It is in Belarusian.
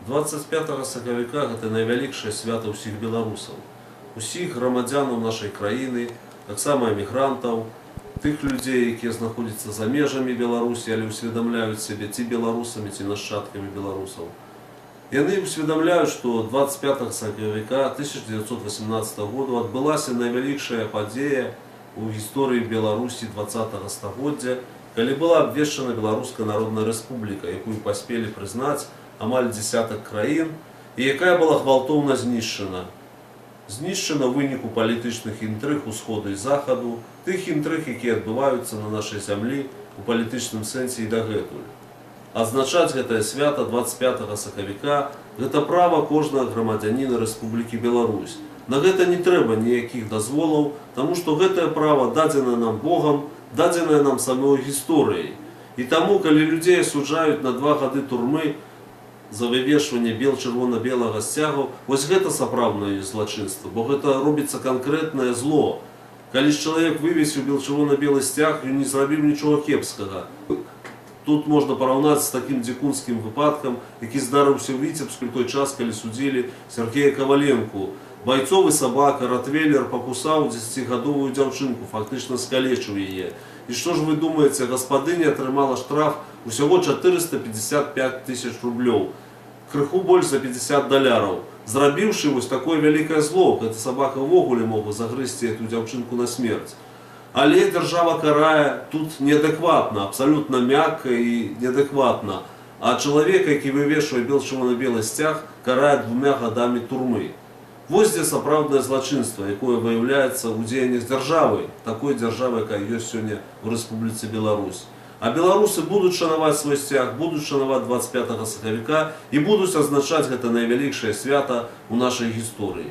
25 сакавіка гэта найвялікшае свята ўсіх беларусаў, усіх грамадзянаў нашай краіны, таксама эмігрантаў, тых людзей, якія знаходзяцца за межамі Беларусі, але ўсведамляюць сябе ці беларусамі, ці нашчадкамі беларусаў. Яны ўсведамляюць, што 25 сакавіка 1918 году адбылася найвялікшая падзея у гісторыі Беларусі 20 стагоддзя, калі была абвешчана Беларуская Народная Рэспубліка, якую паспелі прызнаць амаль дзесятак краін, і якая была гвалтоўна знішчана. Знішчана ў выніку палітычных інтрыг усходу і захаду, тых інтрыг, якія адбываюцца на нашай зямлі у палітычным сэнсе і дагэтуль. Адзначаць гэтае свята 25 сакавіка гэта права кожнага грамадзяніна Рэспублікі Беларусь. На гэта не трэба ніякіх дазволаў, таму што гэтае права дадзена нам Богам, дадзеная нам самой гісторыяй. І таму, калі людзей асуджаюць на 2 гады турмы за вывешванне чырвона-белага сцягу, вось гэта сапраўднае злачынства, бо гэта робіцца канкрэтнае зло. Калі чалавек вывесіў чырвона-белы сцяг, ён не зрабіў нічога кепскага. Тут можна параўнаць з такім дзікунскім выпадкам, які здарыўся ў Віцебску ў той час, калі судзілі Сергея Каваленку. Байцовы сабака, ротвейлер пакусаў 10гадовую дзяўчынку, фактычна скалечыў яе. І што ж вы думаеце, гаспадыня атрымала штраф усяго 455 000 рублёў, крыху больш за $50. Зрабіўшы вось такое вялікае зло, гэта сабака ўвогуле мог бы загрызці эту дзяўчынку на смерць. Але дзяржава карае тут неадэкватна, абсалютна мякка і неадэкватна. А чалавек, які вывешвае чырвона-белы сцяг, карае 2 гадамі турмы. Вось дзе сапраўднае злачынства, якое выяўляецца ў дзеяннях дзяржавы, такой дзяржавы, якая ёсць сёння ў Рэспубліцы Беларусь. А беларусы будуць шанаваць свой сцяг, будуць шанаваць 25 сакавіка і будуць адзначаць гэта найвялікшае свята ў нашай гісторыі.